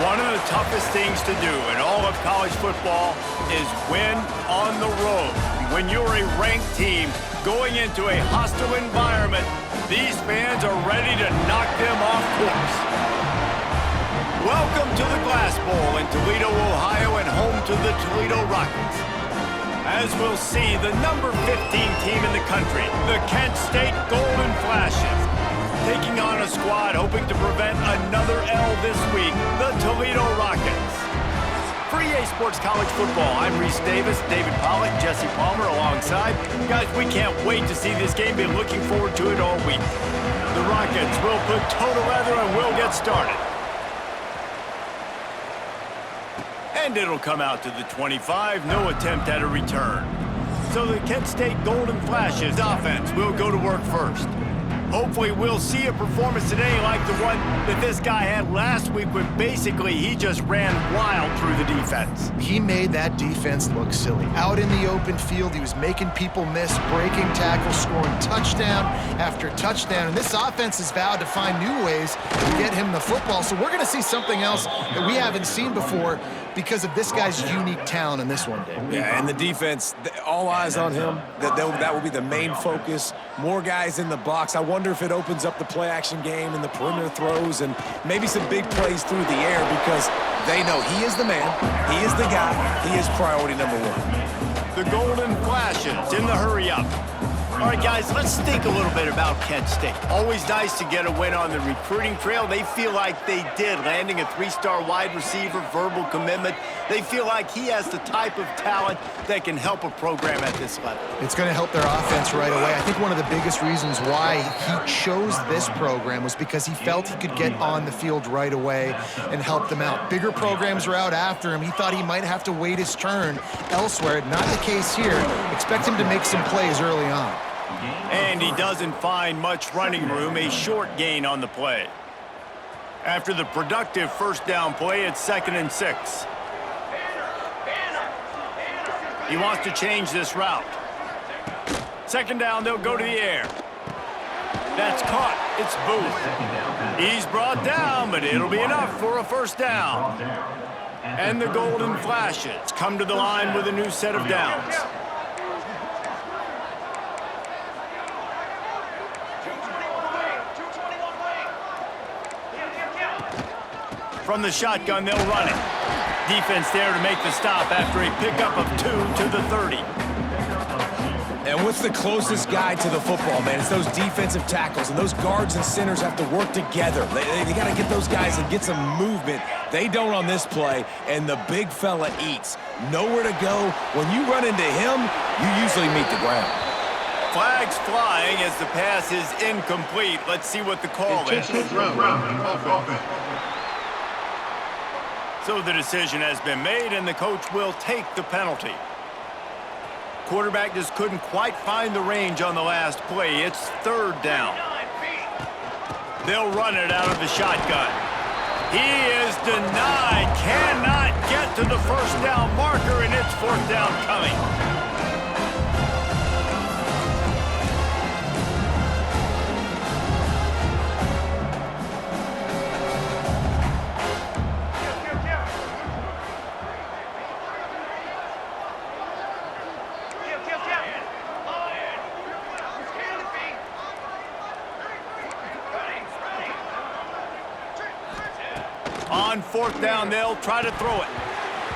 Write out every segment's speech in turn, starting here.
One of the toughest things to do in all of college football is win on the road. When you're a ranked team going into a hostile environment, these fans are ready to knock them off course. Welcome to the Glass Bowl in Toledo, Ohio, and home to the Toledo Rockets. As we'll see, the number 15 team in the country, the Kent State Golden Flashes, taking on a squad hoping to prevent another L this week, the Toledo Rockets. For EA Sports College Football, I'm Reese Davis, David Pollack, Jesse Palmer alongside. Guys, we can't wait to see this game. Been looking forward to it all week. The Rockets will put total leather and we'll get started. And it'll come out to the 25, no attempt at a return. So the Kent State Golden Flashes offense will go to work first. Hopefully we'll see a performance today like the one that this guy had last week when basically he just ran wild through the defense. He made that defense look silly. Out in the open field, he was making people miss, breaking tackles, scoring touchdown after touchdown. And this offense has vowed to find new ways to get him the football. So we're going to see something else that we haven't seen before because of this guy's unique talent in this one, Dave. Yeah, and the defense, all eyes on him. That will be the main focus. More guys in the box. I wonder if it opens up the play-action game and the perimeter throws and maybe some big plays through the air because they know he is the man, he is the guy, he is priority number one. The Golden Flashes in the hurry-up. All right, guys, let's think a little bit about Kent State. Always nice to get a win on the recruiting trail. They feel like they did, landing a 3-star wide receiver, verbal commitment. They feel like he has the type of talent that can help a program at this level. It's going to help their offense right away. I think one of the biggest reasons why he chose this program was because he felt he could get on the field right away and help them out. Bigger programs are out after him. He thought he might have to wait his turn elsewhere. Not the case here. Expect him to make some plays early on. And he doesn't find much running room, a short gain on the play. After the productive first down play, it's 2nd and 6. He wants to change this route. 2nd down, they'll go to the air. That's caught. It's Booth. He's brought down, but it'll be enough for a first down. And the Golden Flashes come to the line with a new set of downs. From the shotgun, they'll run it. Defense there to make the stop after a pickup of 2 to the 30. And what's the closest guy to the football, man? It's those defensive tackles, and those guards and centers have to work together. They got to get those guys and get some movement. They don't on this play, and the big fella eats. Nowhere to go. When you run into him, you usually meet the ground. Flags flying as the pass is incomplete. Let's see what the call is. So the decision has been made, and the coach will take the penalty. Quarterback just couldn't quite find the range on the last play. It's 3rd down. They'll run it out of the shotgun. He is denied. Cannot get to the first down marker, and it's 4th down coming. On 4th down, they'll try to throw it.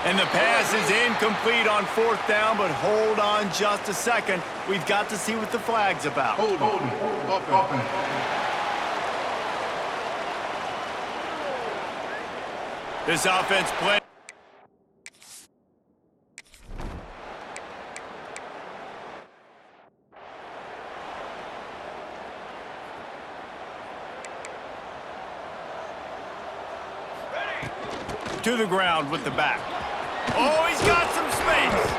And the pass is incomplete on 4th down, but hold on just a second. We've got to see what the flag's about. This offense play. To the ground with the back. Oh, he's got some space.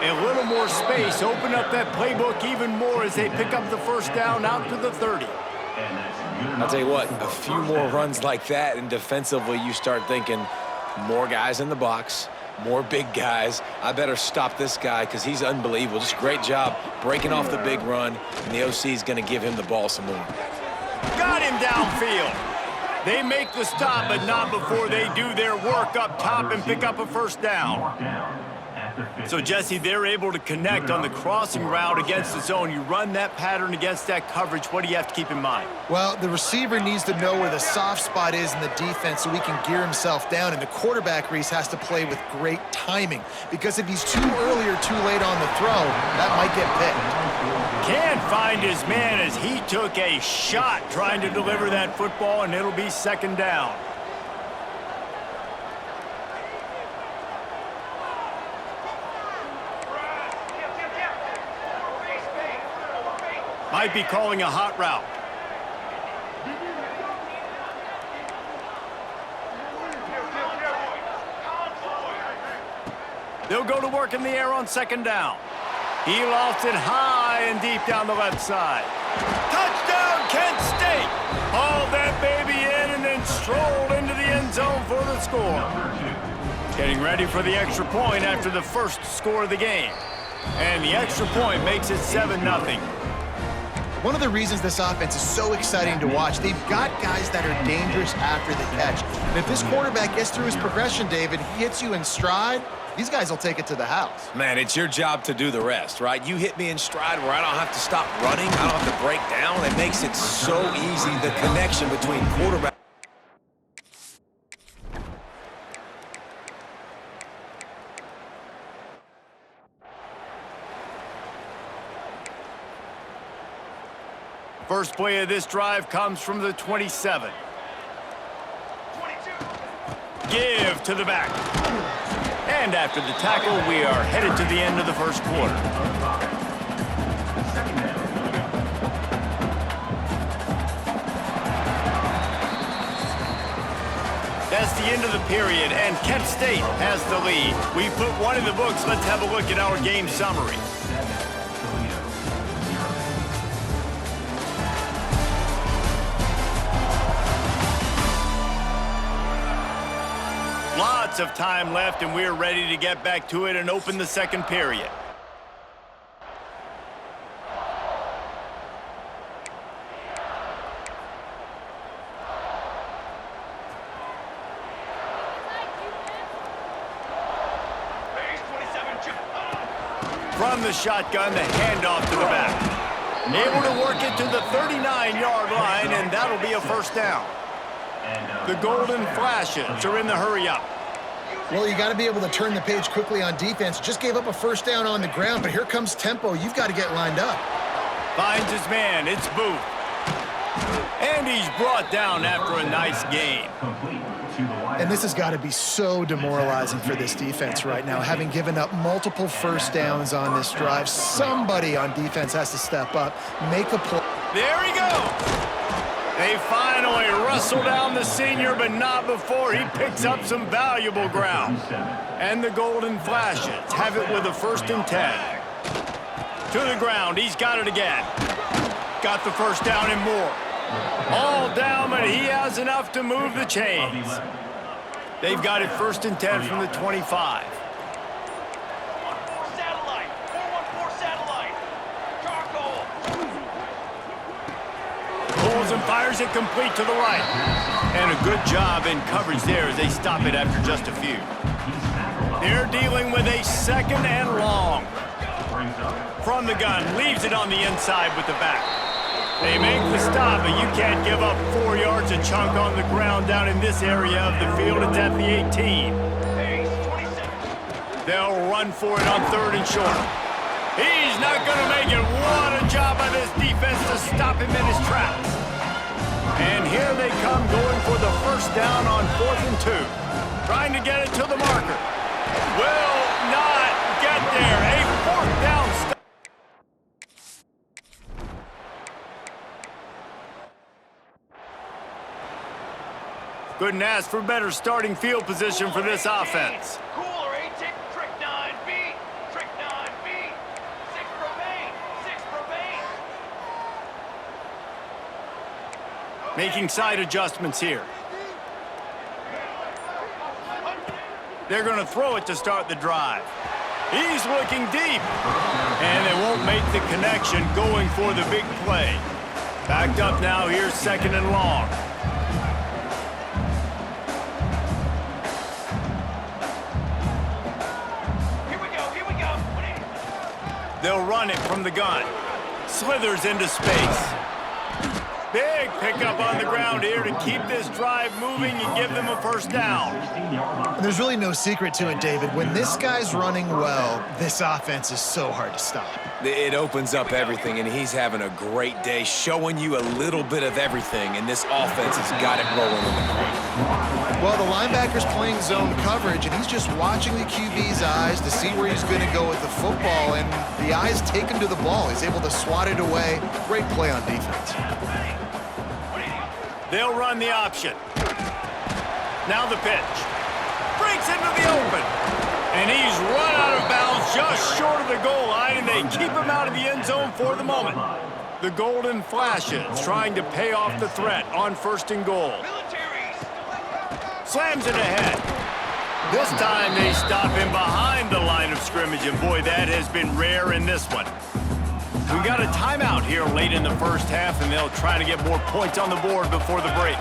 A little more space. Open up that playbook even more as they pick up the first down out to the 30. I'll tell you what, a few more runs like that, and defensively you start thinking more guys in the box, more big guys. I better stop this guy because he's unbelievable. Just great job breaking off the big run, and the OC is going to give him the ball some more. Got him downfield. They make the stop, but not before they do their work up top and pick up a first down. So, Jesse, they're able to connect on the crossing route against the zone. You run that pattern against that coverage. What do you have to keep in mind? Well, the receiver needs to know where the soft spot is in the defense so he can gear himself down, and the quarterback, Reese, has to play with great timing, because if he's too early or too late on the throw, that might get picked. Can't find his man as he took a shot trying to deliver that football, and it'll be second down. Might be calling a hot route. They'll go to work in the air on second down. He lofts it high and deep down the left side. Touchdown, Kent State! Hauled that baby in and then strolled into the end zone for the score. Getting ready for the extra point after the first score of the game. And the extra point makes it 7-0. One of the reasons this offense is so exciting to watch, they've got guys that are dangerous after the catch. And if this quarterback gets through his progression, David, he hits you in stride, these guys will take it to the house. Man, it's your job to do the rest, right? You hit me in stride where I don't have to stop running, I don't have to break down. It makes it so easy, the connection between quarterback. First play of this drive comes from the 27. 22. Give to the back. And after the tackle, we are headed to the end of the first quarter. That's the end of the period, and Kent State has the lead. We put one in the books. Let's have a look at our game summary. Lots of time left, and we're ready to get back to it and open the second period. From the shotgun, the handoff to the back. Able to work it to the 39-yard line, and that'll be a first down. The Golden Flashes are in the hurry-up. Well, you got to be able to turn the page quickly on defense. Just gave up a first down on the ground, but here comes tempo. You've got to get lined up. Finds his man. It's Booth. And he's brought down after a nice gain. And this has got to be so demoralizing for this defense right now, having given up multiple first downs on this drive. Somebody on defense has to step up, make a play. There he goes. They finally wrestle down the senior, but not before he picks up some valuable ground. And the Golden Flashes have it with a 1st and 10. To the ground, he's got it again. Got the first down and more. All down, but he has enough to move the chains. They've got it 1st and 10 from the 25. Pulls and fires it complete to the right. And a good job in coverage there as they stop it after just a few. They're dealing with a 2nd and long. From the gun, leaves it on the inside with the back. They make the stop, but you can't give up 4 yards a chunk on the ground down in this area of the field. It's at the 18. They'll run for it on 3rd and short. He's not going to make it. What a job by this defense to stop him in his tracks. And here they come going for the first down on 4th and 2. Trying to get it to the marker. Will not get there. A 4th down stop. Couldn't ask for better starting field position for this offense. Cooler, 18, trick 9B, trick 9B, 6 remain, 6 remain. Making side adjustments here. They're going to throw it to start the drive. He's looking deep. And they won't make the connection going for the big play. Backed up now, here's 2nd and long. They'll run it from the gun. Slithers into space. Big pickup on the ground here to keep this drive moving and give them a first down. There's really no secret to it, David. When this guy's running well, this offense is so hard to stop. It opens up everything, and he's having a great day, showing you a little bit of everything, and this offense has got it rolling in the ground. Well, the linebacker's playing zone coverage, and he's just watching the QB's eyes to see where he's going to go with the football, and the eyes take him to the ball. He's able to swat it away. Great play on defense. They'll run the option. Now the pitch. Breaks into the open. And he's run out of bounds just short of the goal line, and they keep him out of the end zone for the moment. The Golden Flashes trying to pay off the threat on 1st and goal. Slams it ahead. This time they stop him behind the line of scrimmage, and boy, that has been rare in this one. We got a timeout here late in the first half, and they'll try to get more points on the board before the break.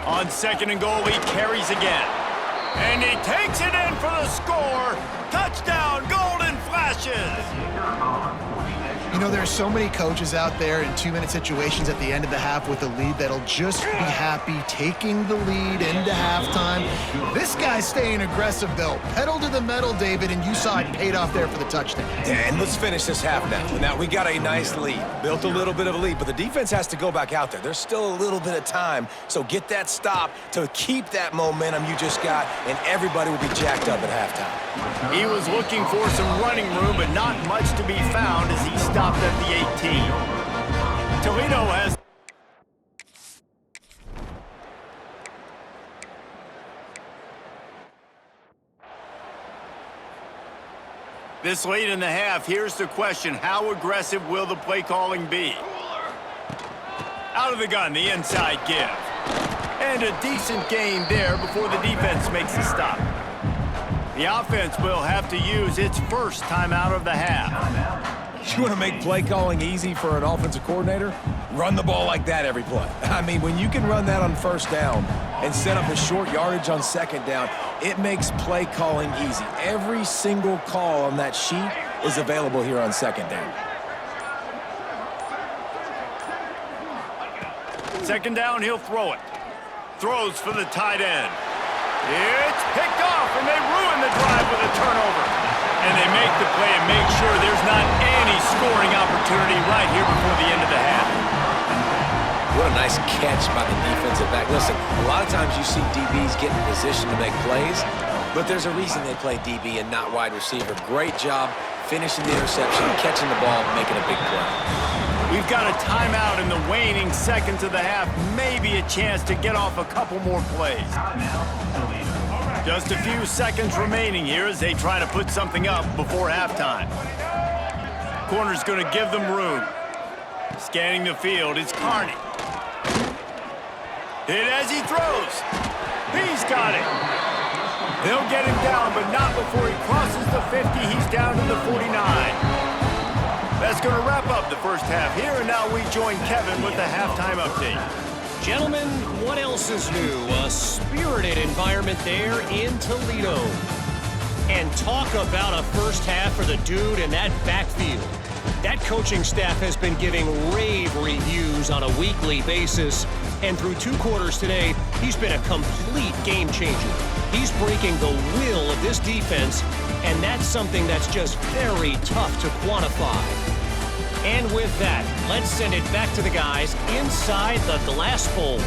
On 2nd and goal, he carries again. And he takes it in for the score. Touchdown, Golden Flashes! You know, there's so many coaches out there in 2-minute situations at the end of the half with a lead that'll just be happy taking the lead into halftime. This guy's staying aggressive, though. Pedal to the metal, David, and you saw it paid off there for the touchdown. And let's finish this half now. Now, we got a nice lead. Built a little bit of a lead, but the defense has to go back out there. There's still a little bit of time, so get that stop to keep that momentum you just got, and everybody will be jacked up at halftime. He was looking for some running room, but not much to be found as he stopped at the 18. Toledo has... This late in the half, here's the question. How aggressive will the play calling be? Out of the gun, the inside give. And a decent gain there before the defense makes a stop. The offense will have to use its first timeout of the half. You want to make play calling easy for an offensive coordinator? Run the ball like that every play. I mean, when you can run that on 1st down and set up a short yardage on 2nd down, it makes play calling easy. Every single call on that sheet is available here on 2nd down. 2nd down, he'll throw it. Throws for the tight end. It's picked off, and they ruin the drive with a turnover. And they make the play and make sure there's not any scoring opportunity right here before the end of the half. What a nice catch by the defensive back. Listen, a lot of times you see DBs get in position to make plays, but there's a reason they play DB and not wide receiver. Great job finishing the interception, catching the ball, making a big play. We've got a timeout in the waning seconds of the half. Maybe a chance to get off a couple more plays. Just a few seconds remaining here as they try to put something up before halftime. Corner's going to give them room. Scanning the field, it's Carney. Hit as he throws. He's got it. They'll get him down, but not before he crosses the 50. He's down to the 49. That's going to wrap up the first half here, and now we join Kevin with the halftime update. Gentlemen, what else is new? A spirited environment there in Toledo. And talk about a first half for the dude in that backfield. That coaching staff has been giving rave reviews on a weekly basis. And through 2 quarters today, he's been a complete game changer. He's breaking the will of this defense, and that's something that's just very tough to quantify. And with that, let's send it back to the guys inside the glass bowl.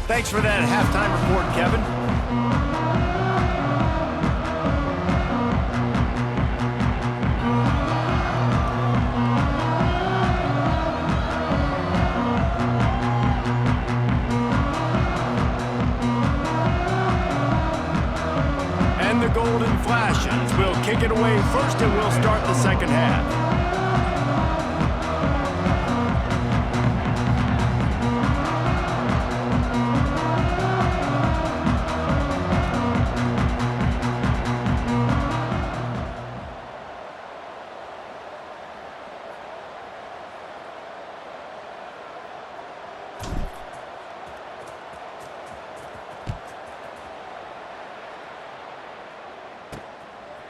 Thanks for that halftime report, Kevin. And the Golden Flashes will kick it away first, and we'll start the second half.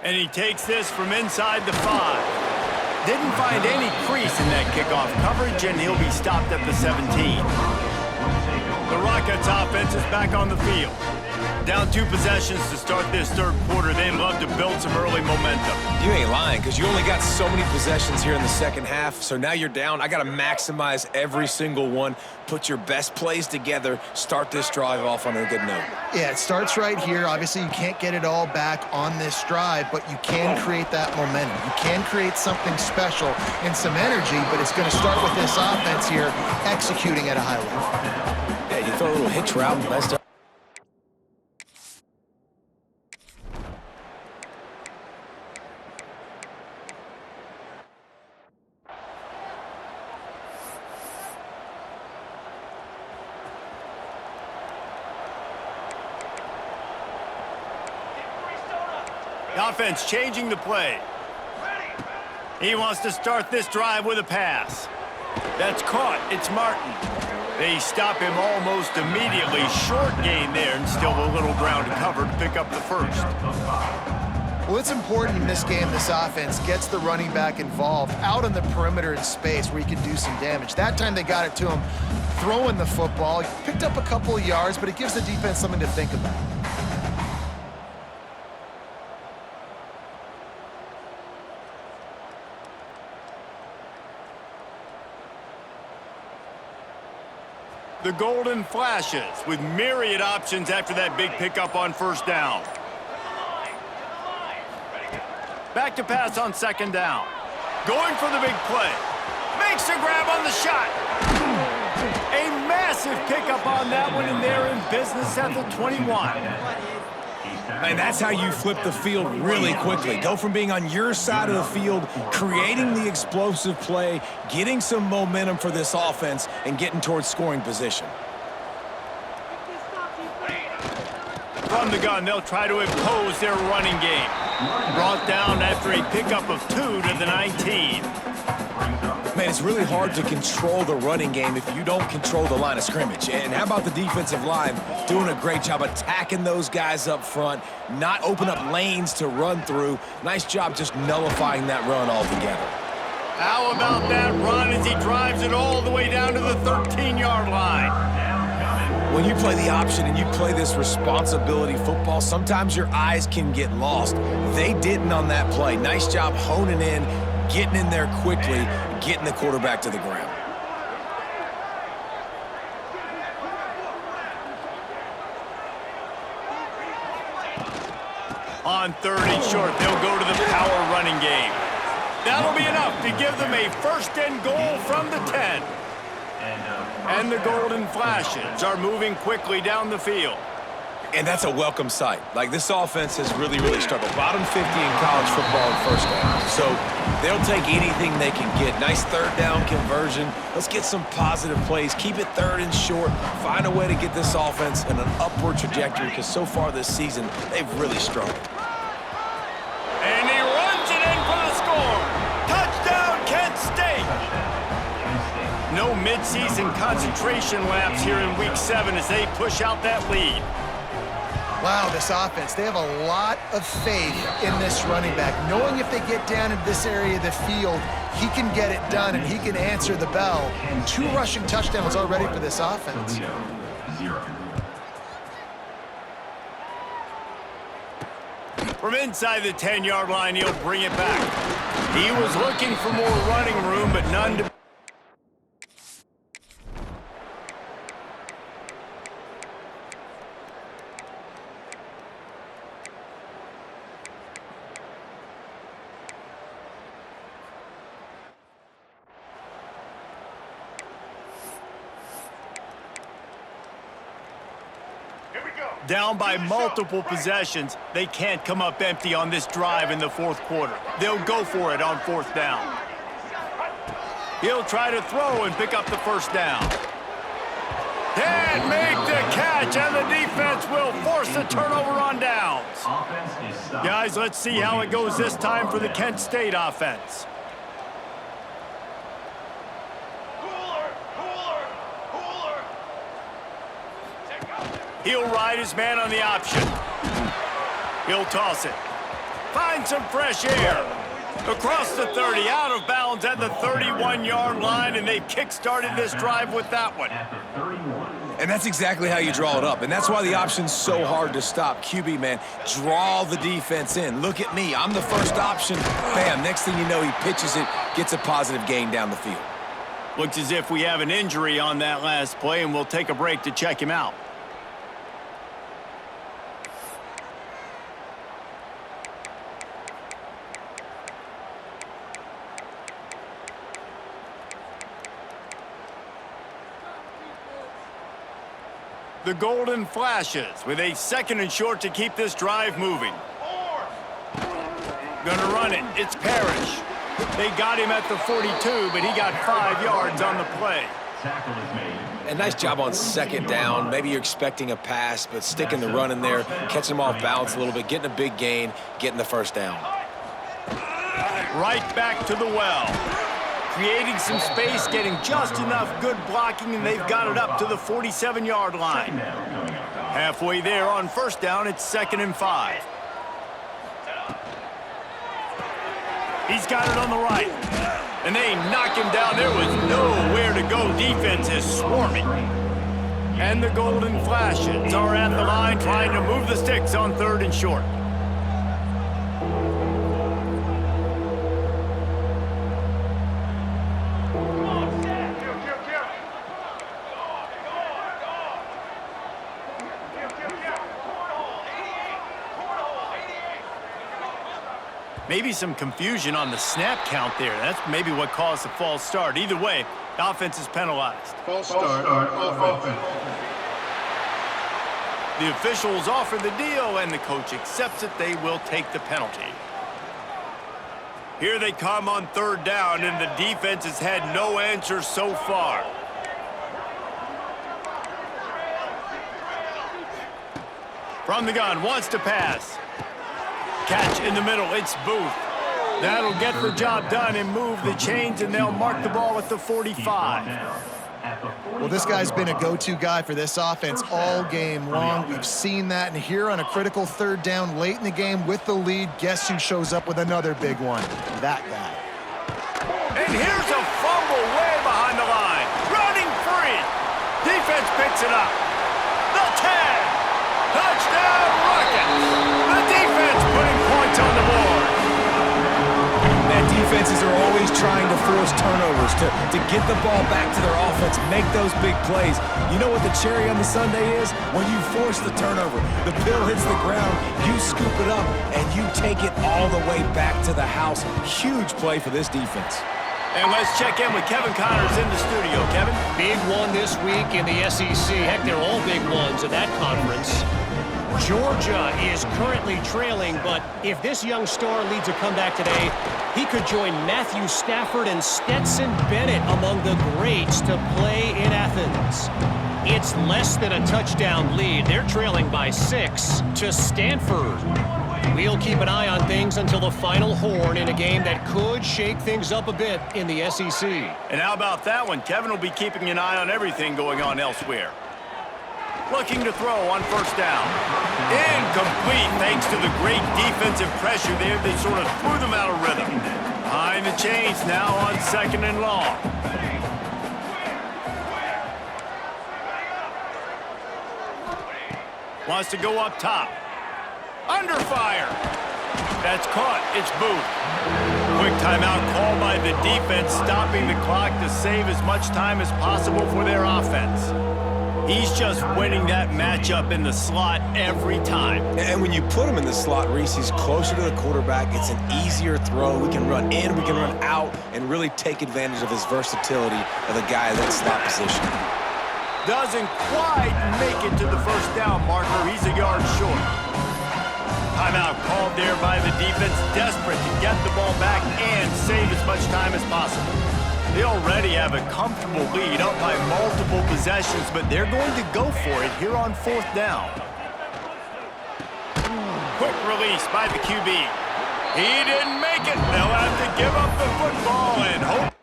And he takes this from inside the 5. Didn't find any crease in that kickoff coverage, and he'll be stopped at the 17. The Rockets offense is back on the field. Down 2 possessions to start this third quarter. They'd love to build some early momentum. You ain't lying, because you only got so many possessions here in the second half, so now you're down. I got to maximize every single one, put your best plays together, start this drive off on a good note. Yeah, it starts right here. Obviously, you can't get it all back on this drive, but you can create that momentum. You can create something special and some energy, but it's going to start with this offense here executing at a high level. Yeah, you throw a little hitch route, messed up. Offense changing the play. He wants to start this drive with a pass. That's caught. It's Martin. They stop him almost immediately. Short gain there, and still a little ground to cover to pick up the first. Well, it's important in this game this offense gets the running back involved out on the perimeter in space where he can do some damage. That time they got it to him throwing the football. He picked up a couple of yards, but it gives the defense something to think about. The Golden Flashes with myriad options after that big pickup on first down. Back to pass on second down. Going for the big play. Makes a grab on the shot. A massive pickup on that one, and they're in business at the 21. And that's how you flip the field really quickly. Go from being on your side of the field, creating the explosive play, getting some momentum for this offense, and getting towards scoring position. From the gun, they'll try to impose their running game. Brought down after a pickup of 2 to the 19. Man, it's really hard to control the running game if you don't control the line of scrimmage. And how about the defensive line doing a great job attacking those guys up front, not open up lanes to run through. Nice job just nullifying that run altogether. How about that run as he drives it all the way down to the 13-yard line? When you play the option and you play this responsibility football, sometimes your eyes can get lost. They didn't on that play. Nice job honing in, getting in there quickly, getting the quarterback to the ground. On 3rd and short, they'll go to the power running game. That'll be enough to give them a 1st and goal from the 10. And the Golden Flashes are moving quickly down the field. And that's a welcome sight. Like, this offense has really struggled. Bottom 50 in college football in first down. So they'll take anything they can get. Nice 3rd down conversion. Let's get some positive plays. Keep it 3rd and short. Find a way to get this offense in an upward trajectory, because so far this season, they've really struggled. And he runs it in for the score. Touchdown, Kent State. No midseason concentration laps here in Week 7 as they push out that lead. Wow, this offense, they have a lot of faith in this running back, knowing if they get down in this area of the field, he can get it done and he can answer the bell. 2 rushing touchdowns already for this offense. From inside the 10-yard line, he'll bring it back. He was looking for more running room, but none to... Down by multiple possessions, they can't come up empty on this drive in the 4th quarter. They'll go for it on 4th down. He'll try to throw and pick up the 1st down. Can't make the catch, and the defense will force a turnover on downs. Guys, let's see how it goes this time for the Kent State offense. He'll ride his man on the option. He'll toss it. Find some fresh air. Across the 30, out of bounds at the 31-yard line, and they've kick-started this drive with that one. And that's exactly how you draw it up, and that's why the option's so hard to stop. QB, man, draw the defense in. Look at me. I'm the first option. Bam, next thing you know, he pitches it, gets a positive gain down the field. Looks as if we have an injury on that last play, and we'll take a break to check him out. The Golden Flashes with a 2nd and short to keep this drive moving. Gonna run it. It's Parrish. They got him at the 42, but he got 5 yards on the play. And nice job on 2nd down. Maybe you're expecting a pass, but sticking the run in there, catching him off balance a little bit, getting a big gain, getting the 1st down. Right back to the well. Creating some space, getting just enough good blocking, and they've got it up to the 47-yard line. Halfway there on 1st down, it's 2nd and 5. He's got it on the right. And they knock him down. There was nowhere to go. Defense is swarming. And the Golden Flashes are at the line trying to move the sticks on 3rd and short. Maybe some confusion on the snap count there. That's maybe what caused the false start. Either way, the offense is penalized. False start on offense. The officials offer the deal, and the coach accepts it. They will take the penalty. Here they come on 3rd down, and the defense has had no answer so far. From the gun, wants to pass. Catch in the middle, it's Booth. That'll get the job done and move the chains, and they'll mark the ball at the 45. Well, this guy's been a go-to guy for this offense all game long. We've seen that, and here on a critical 3rd down late in the game with the lead, guess who shows up with another big one? That guy. And here's a fumble way behind the line. Running free. Defense picks it up. The 10. Touchdown Rockets. The defense putting points on the board. Man, defenses are always trying to force turnovers, to get the ball back to their offense, make those big plays. You know what the cherry on the sundae is? When you force the turnover, the pill hits the ground, you scoop it up, and you take it all the way back to the house. Huge play for this defense. And let's check in with Kevin Connors in the studio. Kevin? Big one this week in the SEC. Heck, they're all big ones in that conference. Georgia is currently trailing, but if this young star leads a comeback today, he could join Matthew Stafford and Stetson Bennett among the greats to play in Athens. It's less than a touchdown lead. They're trailing by 6 to Stanford. We'll keep an eye on things until the final horn in a game that could shake things up a bit in the SEC. And how about that one? Kevin will be keeping an eye on everything going on elsewhere. Looking to throw on 1st down. Incomplete thanks to the great defensive pressure there that sort of threw them out of rhythm. Behind the chains now on 2nd and long. Wants to go up top. Under fire. That's caught. It's Booth. Quick timeout called by the defense, stopping the clock to save as much time as possible for their offense. He's just winning that matchup in the slot every time. And when you put him in the slot, Reese, he's closer to the quarterback. It's an easier throw. We can run in, we can run out, and really take advantage of his versatility of the guy in that slot position. Doesn't quite make it to the 1st down marker. He's a yard short. Timeout called there by the defense, desperate to get the ball back and save as much time as possible. They already have a comfortable lead, up by multiple possessions, but they're going to go for it here on 4th down. Quick release by the QB. He didn't make it. They'll have to give up the football and hope.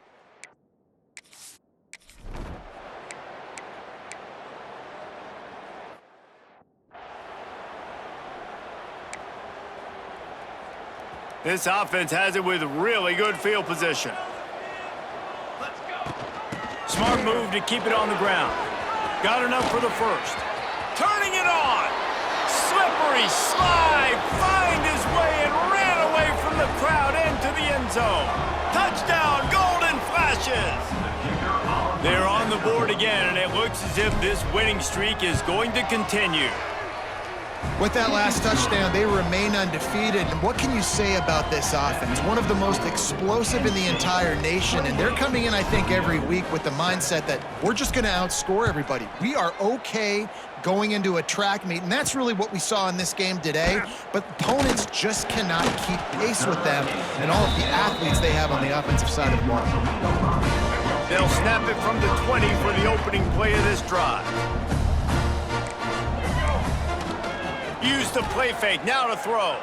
This offense has it with really good field position. Let's go. Smart move to keep it on the ground. Got enough for the first. Turning it on. Slippery slide. Find his way and ran away from the crowd into the end zone. Touchdown, Golden Flashes. They're on the board again, and it looks as if this winning streak is going to continue. With that last touchdown, they remain undefeated. And what can you say about this offense? One of the most explosive in the entire nation, and they're coming in, I think, every week with the mindset that we're just going to outscore everybody. We are okay going into a track meet, and that's really what we saw in this game today. But opponents just cannot keep pace with them and all of the athletes they have on the offensive side of the ball. They'll snap it from the 20 for the opening play of this drive. Use the play fake, now to throw.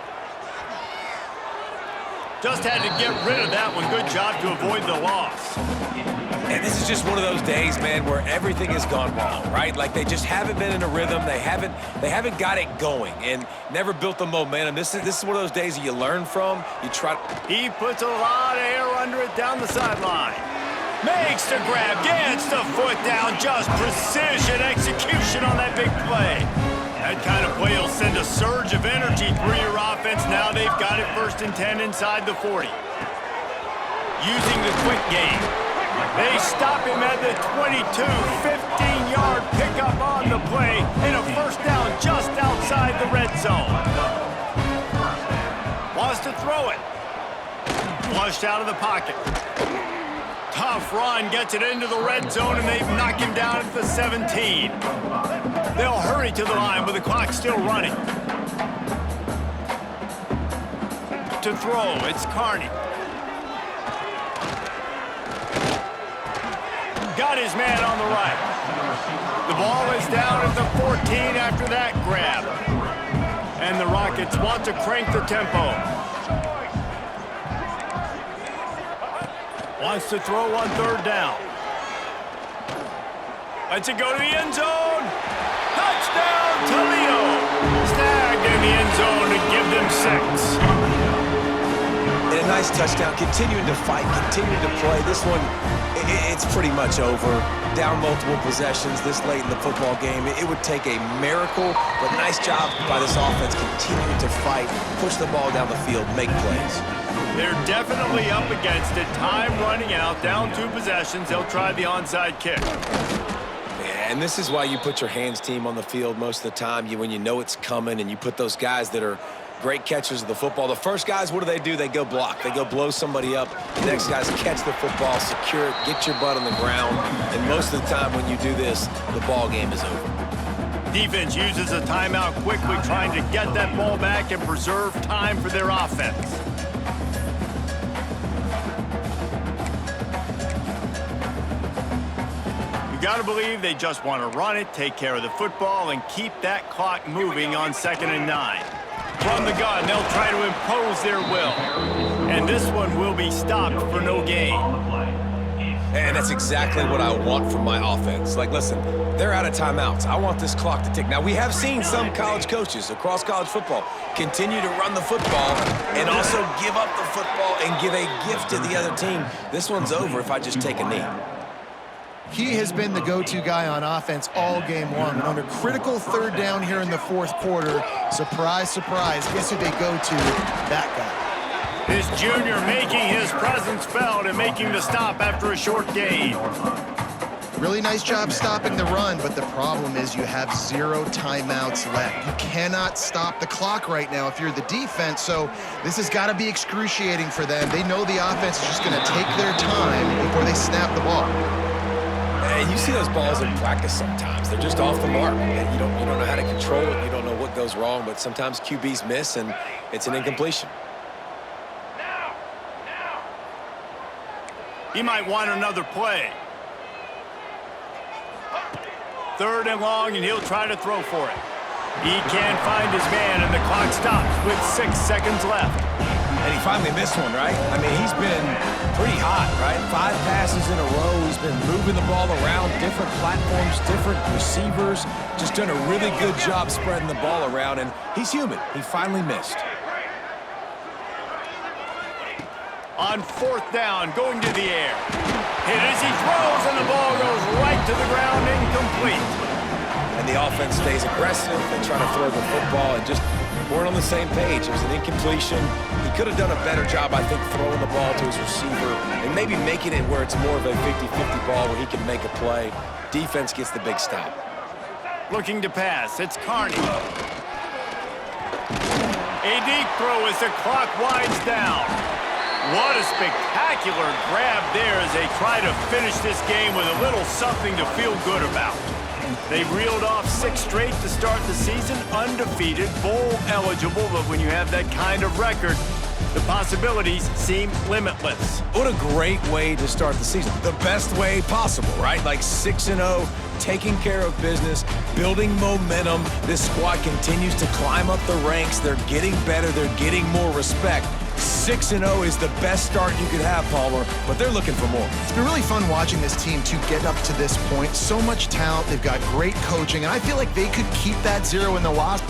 Just had to get rid of that one. Good job to avoid the loss. And this is just one of those days, man, where everything has gone wrong, right? Like they just haven't been in a rhythm. They haven't got it going and never built the momentum. This is one of those days that you learn from. You try. He puts a lot of air under it down the sideline. Makes the grab, gets the foot down. Just precision execution on that big play. That kind of play will send a surge of energy through your offense. Now they've got it 1st and 10 inside the 40. Using the quick game. They stop him at the 22, 15-yard pickup on the play, and a first down just outside the red zone. Wants to throw it. Flushed out of the pocket. Tough run, gets it into the red zone, and they've knocked him down at the 17. They'll hurry to the line, but the clock's still running. To throw, it's Carney. Got his man on the right. The ball is down at the 14 after that grab. And the Rockets want to crank the tempo. Wants to throw on 3rd down. Lets it go to the end zone. Touchdown, Toledo. Snagged in the end zone to give them 6. And a nice touchdown, continuing to fight, continuing to play. This one, it's pretty much over. Down multiple possessions this late in the football game. It would take a miracle, but nice job by this offense continuing to fight, push the ball down the field, make plays. They're definitely up against it. Time running out, down 2 possessions. They'll try the onside kick. And this is why you put your hands team on the field most of the time. When you know it's coming and you put those guys that are great catchers of the football. The first guys, what do? They go block. They go blow somebody up. The next guys catch the football, secure it, get your butt on the ground. And most of the time when you do this, the ball game is over. Defense uses a timeout quickly, trying to get that ball back and preserve time for their offense. Got to believe they just want to run it, take care of the football, and keep that clock moving on 2nd and 9. From the gun, they'll try to impose their will. And this one will be stopped for no gain. And that's exactly what I want from my offense. Like, listen, they're out of timeouts. I want this clock to tick. Now, we have seen some college coaches across college football continue to run the football and also give up the football and give a gift to the other team. This one's over if I just take a knee. He has been the go-to guy on offense all game long. And on a critical 3rd down here in the 4th quarter, surprise, surprise, guess who they go to? That guy. This junior making his presence felt and making the stop after a short gain. Really nice job stopping the run, but the problem is you have 0 timeouts left. You cannot stop the clock right now if you're the defense, so this has got to be excruciating for them. They know the offense is just going to take their time before they snap the ball. And you see those balls in practice sometimes. They're just off the mark. And you don't know how to control it. You don't know what goes wrong, but sometimes QBs miss, and it's an incompletion. Now! He might want another play. 3rd and long, and he'll try to throw for it. He can't find his man, and the clock stops with 6 seconds left. And he finally missed one, right? I mean, he's been pretty hot, right? 5 passes in a row. He's been moving the ball around, different platforms, different receivers. Just done a really good job spreading the ball around, and he's human. He finally missed. on 4th down, going to the air. Hit as he throws, and the ball goes right to the ground, incomplete. And the offense stays aggressive. They try to throw the football and just weren't on the same page. It was an incompletion. He could have done a better job, I think, throwing the ball to his receiver and maybe making it where it's more of a 50-50 ball where he can make a play. Defense gets the big stop. Looking to pass, it's Carney. A deep throw as the clock winds down. What a spectacular grab there as they try to finish this game with a little something to feel good about. They reeled off 6 straight to start the season, undefeated, bowl eligible, but when you have that kind of record, the possibilities seem limitless. What a great way to start the season. The best way possible, right? Like 6-0, taking care of business, building momentum. This squad continues to climb up the ranks. They're getting better. They're getting more respect. 6-0 is the best start you could have, Palmer, but they're looking for more. It's been really fun watching this team to get up to this point. So much talent. They've got great coaching, and I feel like they could keep that 0 in the loss.